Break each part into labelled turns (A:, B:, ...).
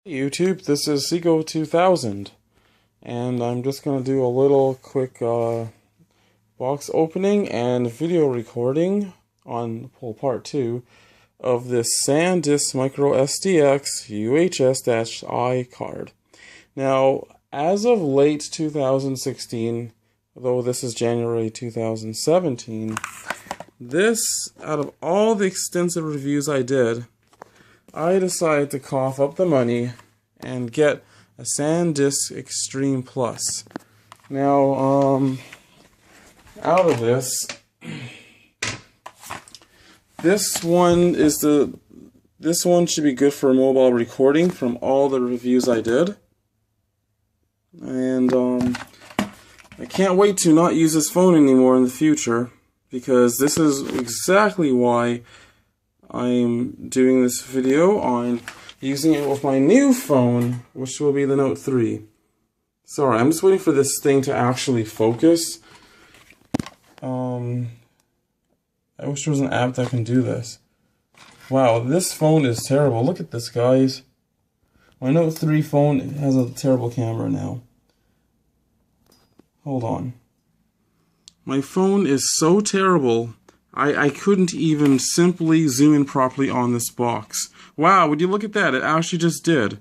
A: YouTube, this is Seco 2000, and I'm just going to do a little quick box opening and video recording on part 2 of this Sandisk microSDXC UHS-I card. Now, as of late 2016, though this is January 2017, this, out of all the extensive reviews I did, I decided to cough up the money and get a Sandisk Extreme Plus. Now, out of this, this one should be good for mobile recording from all the reviews I did. And I can't wait to not use this phone anymore in the future, because this is exactly why I'm doing this video on using it with my new phone, which will be the Note 3. Sorry, I'm just waiting for this thing to actually focus. I wish there was an app that can do this. Wow, this phone is terrible. Look at this, guys. My Note 3 phone has a terrible camera now. Hold on. My phone is so terrible, I couldn't even simply zoom in properly on this box. Wow, would you look at that? It actually just did.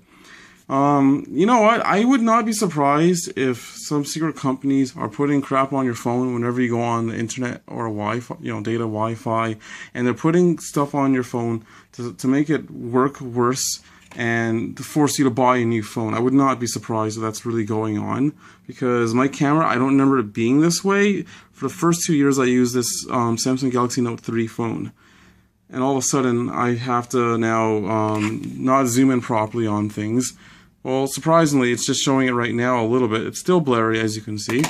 A: You know what? I would not be surprised if some secret companies are putting crap on your phone whenever you go on the internet or Wi-Fi, data Wi-Fi, and they're putting stuff on your phone to make it work worse and to force you to buy a new phone. I would not be surprised if that's really going on, because my camera, I don't remember it being this way. For the first 2 years I used this Samsung Galaxy Note 3 phone, and all of a sudden I have to now not zoom in properly on things. Well, surprisingly, it's just showing it right now a little bit. It's still blurry, as you can see.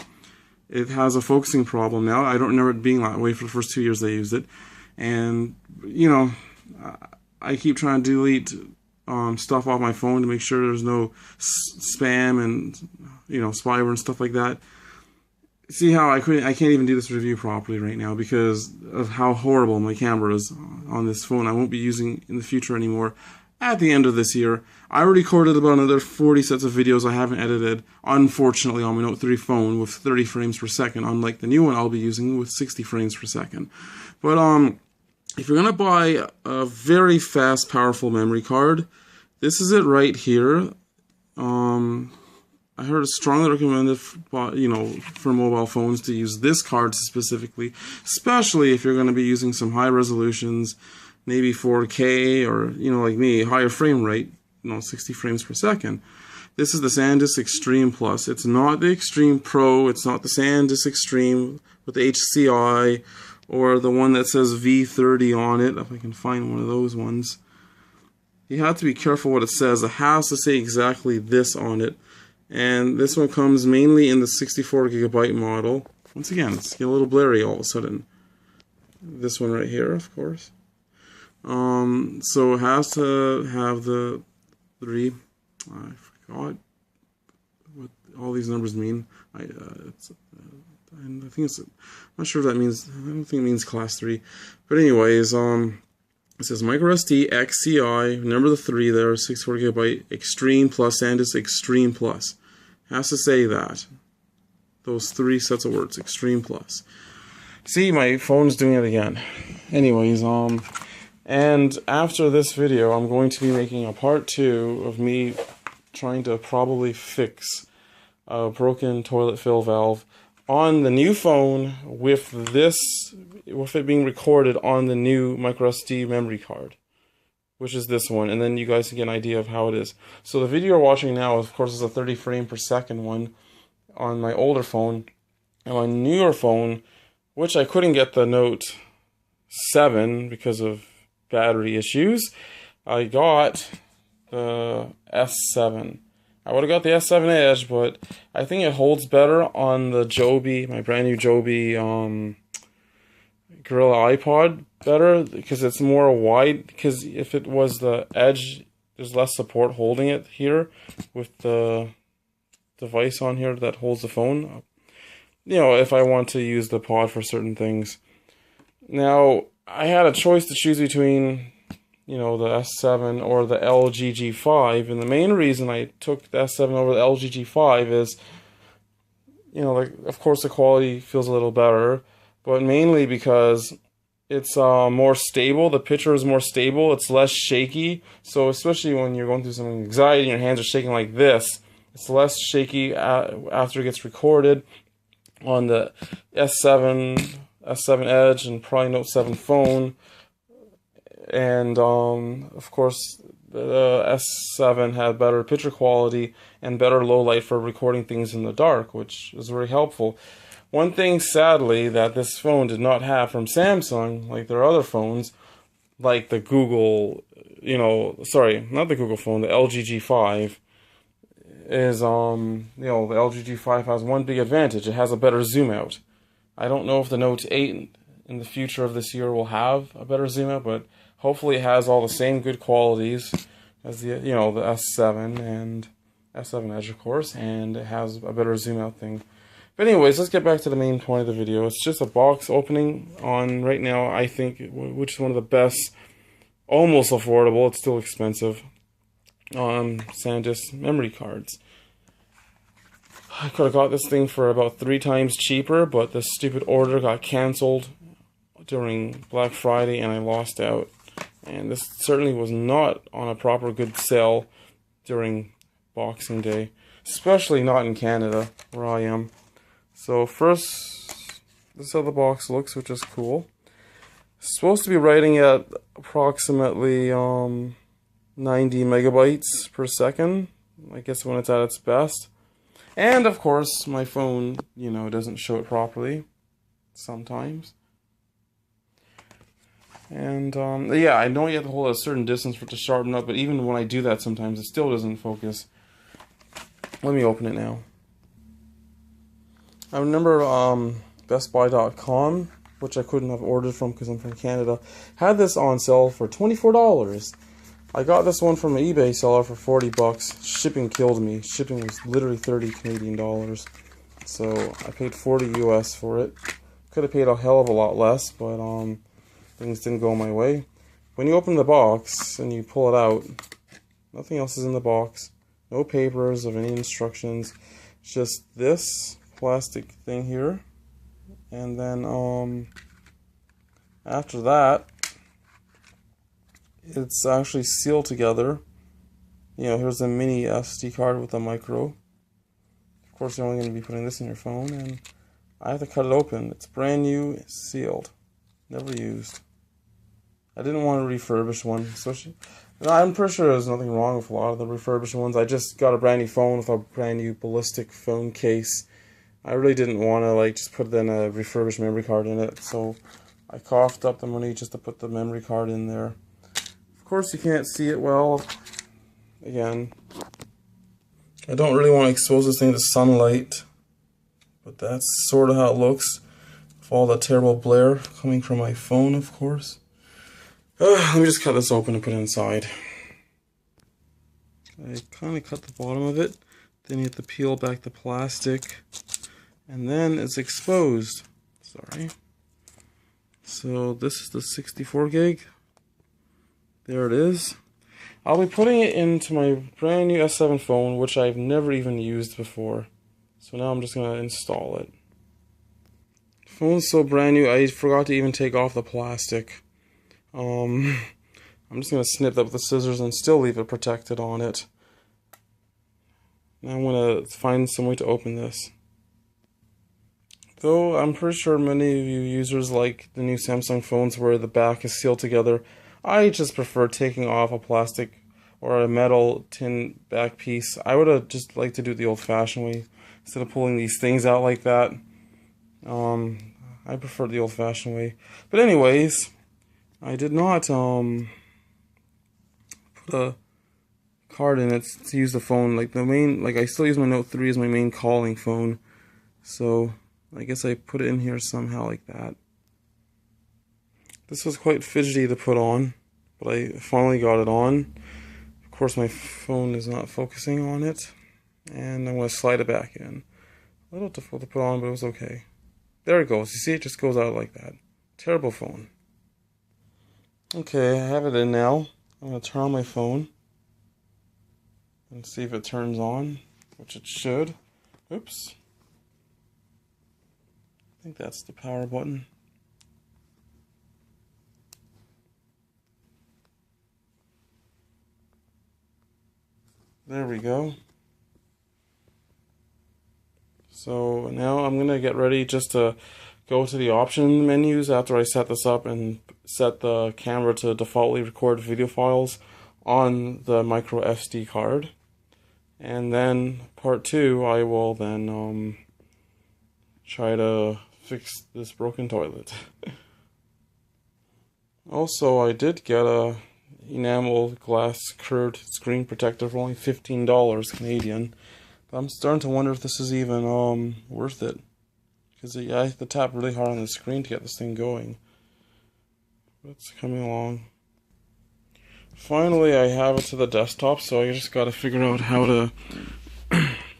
A: It has a focusing problem now. I don't remember it being that way for the first 2 years I used it. And, I keep trying to delete stuff off my phone to make sure there's no spam and spyware and stuff like that. See how I can't even do this review properly right now because of how horrible my camera is on this phone. I won't be using in the future anymore. At the end of this year, I recorded about another 40 sets of videos I haven't edited, unfortunately, on my Note 3 phone with 30 frames per second, unlike the new one I'll be using with 60 frames per second. But if you're gonna buy a very fast, powerful memory card, this is it right here. I heard it strongly recommended for mobile phones to use this card specifically, especially if you're going to be using some high resolutions, maybe 4K or, like me, higher frame rate, 60 frames per second. This is the Sandisk Extreme Plus. It's not the Extreme Pro, it's not the Sandisk Extreme with HCI, or the one that says V30 on it, if I can find one of those ones. You have to be careful what it says. It has to say exactly this on it. And this one comes mainly in the 64GB model. Once again, it's getting a little blurry all of a sudden. This one right here, of course. So it has to have the 3. I forgot what all these numbers mean. I think it's. I'm not sure if that means. I don't think it means class 3. But anyways, it says microSDXC, number 3 there, 64GB Extreme Plus, Sandisk Extreme Plus. Has to say that. Those 3 sets of words, Extreme Plus. See, my phone's doing it again. Anyways, and after this video, I'm going to be making a part 2 of me trying to probably fix a broken toilet fill valve on the new phone with it being recorded on the new microSD memory card, which is this one, and then you guys can get an idea of how it is. So the video you're watching now, of course, is a 30 frame per second one on my older phone, and my newer phone, which I couldn't get the Note 7 because of battery issues, I got the S7. I would have got the S7 Edge, but I think it holds better on the Joby, my brand new Joby Gorilla iPod better, because it's more wide. Because if it was the Edge, there's less support holding it here with the device on here that holds the phone. If I want to use the pod for certain things. Now, I had a choice to choose between you know, the S7 or the LG G5. And the main reason I took the S7 over the LG G5 is, you know, like, of course the quality feels a little better, but mainly because it's more stable. The picture is more stable. It's less shaky. So especially when you're going through some anxiety and your hands are shaking like this, it's less shaky after it gets recorded. On the S7 Edge and probably Note 7 phone, and of course the S7 had better picture quality and better low light for recording things in the dark, which is very helpful. One thing, sadly, that this phone did not have from Samsung, like their other phones, like the Google, you know, sorry, not the Google phone, the LG G5, is, you know, the LG G5 has one big advantage. It has a better zoom out. I don't know if the Note 8 in the future of this year will have a better zoom out, but hopefully it has all the same good qualities as the, you know, the S7 and S7 Edge, of course, and it has a better zoom out thing. But anyways, let's get back to the main point of the video. It's just a box opening on, right now, I think, which is one of the best, almost affordable, it's still expensive, Sandisk memory cards. I could have got this thing for about 3 times cheaper, but the stupid order got cancelled during Black Friday and I lost out. And this certainly was not on a proper good sale during Boxing Day, especially not in Canada, where I am. So first, this is how the box looks, which is cool. It's supposed to be writing at approximately 90 megabytes per second, I guess when it's at its best. And of course, my phone, you know, doesn't show it properly sometimes. And yeah, I know you have to hold a certain distance for it to sharpen up, but even when I do that sometimes, it still doesn't focus. Let me open it now. I remember BestBuy.com, which I couldn't have ordered from because I'm from Canada, had this on sale for $24. I got this one from an eBay seller for 40 bucks. Shipping killed me. Shipping was literally 30 Canadian dollars. So I paid 40 US for it. Could have paid a hell of a lot less, but things didn't go my way. When you open the box and you pull it out, nothing else is in the box. No papers of any instructions. Just this plastic thing here. And then after that, it's actually sealed together. You know, here's a mini SD card with a micro. Of course, you're only going to be putting this in your phone, and I have to cut it open. It's brand new, sealed, never used. I didn't want a refurbished one, especially. I'm pretty sure there's nothing wrong with a lot of the refurbished ones. I just got a brand new phone with a brand new ballistic phone case. I really didn't want to like just put in a refurbished memory card in it, so I coughed up the money just to put the memory card in there. Of course, you can't see it well. Again, I don't really want to expose this thing to sunlight, but that's sort of how it looks with all the terrible glare coming from my phone, of course. Let me just cut this open and put it inside. I kind of cut the bottom of it, then you have to peel back the plastic, and then it's exposed. Sorry. So this is the 64 gig. There it is. I'll be putting it into my brand new S7 phone, which I've never even used before. So now I'm just going to install it. The phone's so brand new, I forgot to even take off the plastic. I'm just going to snip that with the scissors and still leave it protected on it. Now I'm going to find some way to open this. Though I'm pretty sure many of you users like the new Samsung phones where the back is sealed together, I just prefer taking off a plastic or a metal tin back piece. I would have just liked to do it the old-fashioned way instead of pulling these things out like that. I prefer the old-fashioned way. But anyways, I did not put a card in it to use the phone. Like the main, like I still use my Note 3 as my main calling phone. So I guess I put it in here somehow like that. This was quite fidgety to put on, but I finally got it on. Of course, my phone is not focusing on it, and I'm going to slide it back in. A little difficult to put on, but it was okay. There it goes. You see, it just goes out like that. Terrible phone. Okay, I have it in now. I'm going to turn on my phone and see if it turns on, which it should. Oops. I think that's the power button. There we go. So now I'm going to get ready just to go to the option menus after I set this up and set the camera to defaultly record video files on the microSD card. And then part 2, I will then try to fix this broken toilet. Also, I did get a enamel glass curved screen protector for only $15 Canadian. But I'm starting to wonder if this is even worth it. Because I have to tap really hard on the screen to get this thing going. But it's coming along. Finally, I have it to the desktop, so I just gotta figure out how to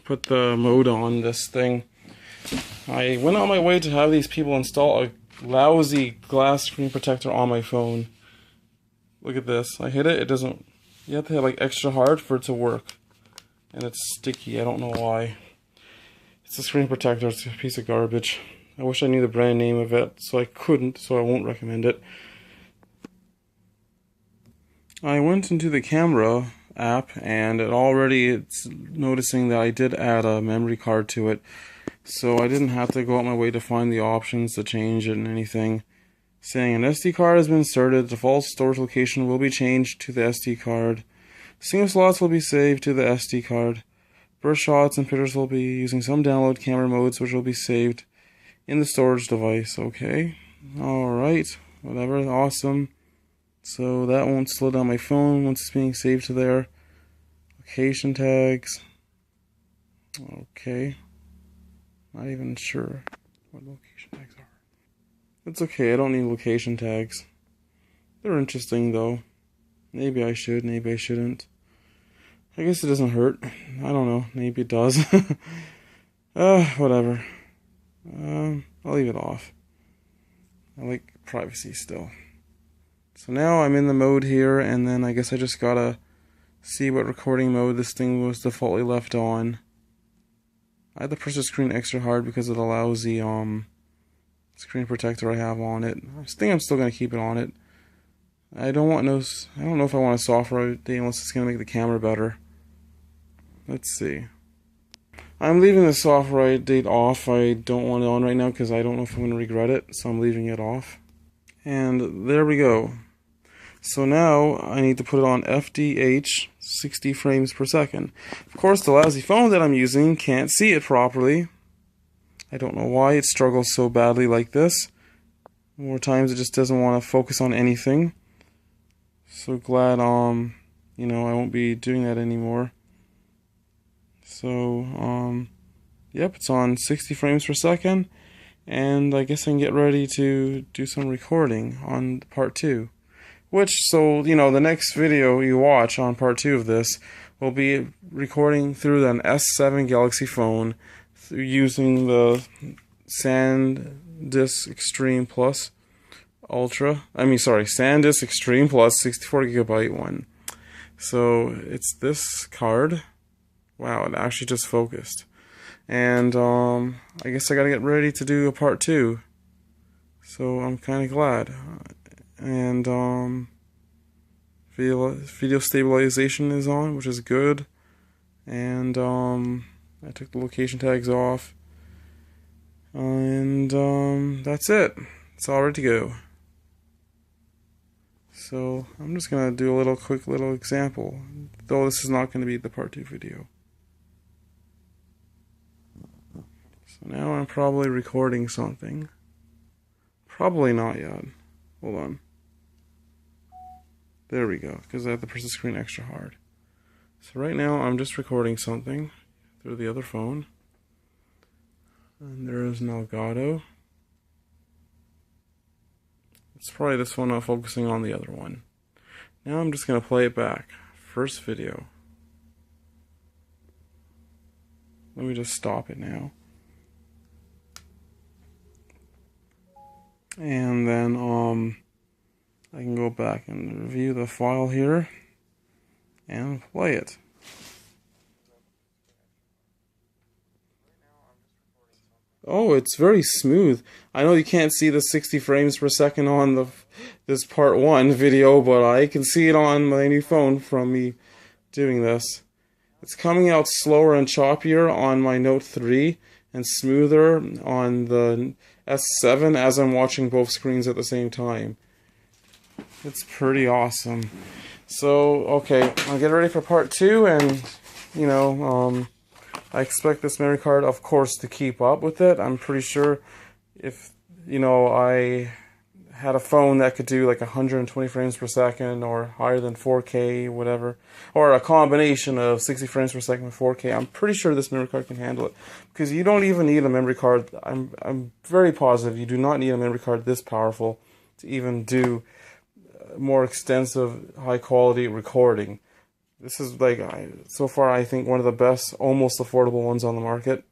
A: put the mode on this thing. I went on my way to have these people install a lousy glass screen protector on my phone. Look at this. I hit it, it doesn't... You have to hit like extra hard for it to work. And it's sticky, I don't know why. It's a screen protector, it's a piece of garbage. I wish I knew the brand name of it, so I couldn't, so I won't recommend it. I went into the camera app and it's noticing that I did add a memory card to it. So I didn't have to go out my way to find the options to change it and anything. Saying an SD card has been inserted, default storage location will be changed to the SD card. Single slots will be saved to the SD card. Burst shots and pictures will be using some download camera modes which will be saved in the storage device. Okay. Alright. Whatever. Awesome. So that won't slow down my phone once it's being saved to there. Location tags. Okay. Not even sure what location tags are. It's okay, I don't need location tags. They're interesting though. Maybe I should, maybe I shouldn't. I guess it doesn't hurt. I don't know, maybe it does. Whatever. I'll leave it off. I like privacy still. So now I'm in the mode here, and then I guess I just gotta see what recording mode this thing was defaultly left on. I had to press the screen extra hard because of the lousy screen protector I have on it. I think I'm still gonna keep it on it. I don't know if I want a software update unless it's gonna make the camera better. Let's see. I'm leaving the software update off. I don't want it on right now because I don't know if I'm gonna regret it, so I'm leaving it off. And there we go. So now I need to put it on FDH 60 frames per second. Of course, the lousy phone that I'm using can't see it properly. I don't know why it struggles so badly like this. More times it just doesn't want to focus on anything. So glad you know, I won't be doing that anymore. So yep, it's on 60 frames per second, and I guess I can get ready to do some recording on part 2. So, you know, the next video you watch on part 2 of this will be recording through an S7 Galaxy phone using the Sandisk Extreme Plus Sandisk Extreme Plus 64GB one. So it's this card. Wow, it actually just focused. And I guess I gotta get ready to do a part 2. So I'm kind of glad. And video stabilization is on, which is good. And I took the location tags off. And that's it. It's all ready to go. So I'm just gonna do a quick little example, though this is not gonna be the part 2 video. So now I'm probably recording something. Probably not yet. Hold on. There we go, because I have to press the screen extra hard. So right now I'm just recording something through the other phone. And there is an Elgato. It's probably this one not focusing on the other one. Now I'm just going to play it back. First video. Let me just stop it now. And then I can go back and review the file here and play it. Oh, it's very smooth. I know you can't see the 60 frames per second on this part 1 video, but I can see it on my new phone from me doing this. It's coming out slower and choppier on my Note 3 and smoother on the S7 as I'm watching both screens at the same time. It's pretty awesome. So, okay, I'll get ready for part 2, and, you know, I expect this memory card, of course, to keep up with it. I'm pretty sure if, you know, I had a phone that could do like 120 frames per second or higher than 4K, whatever, or a combination of 60 frames per second and 4K, I'm pretty sure this memory card can handle it. Because you don't even need a memory card. I'm very positive you do not need a memory card this powerful to even do more extensive, high-quality recording. This is, like, so far, I think, one of the best, almost affordable ones on the market.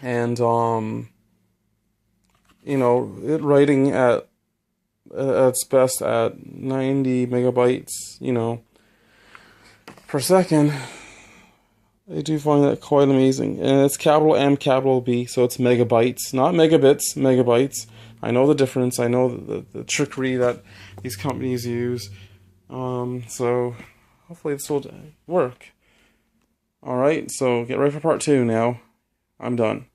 A: And, you know, it writing at its best at 90 megabytes, you know, per second, I do find that quite amazing. And it's capital M, capital B, so it's megabytes, not megabits, megabytes. I know the difference. I know the trickery that these companies use. So hopefully this will work. Alright, so get ready for part 2 now. I'm done.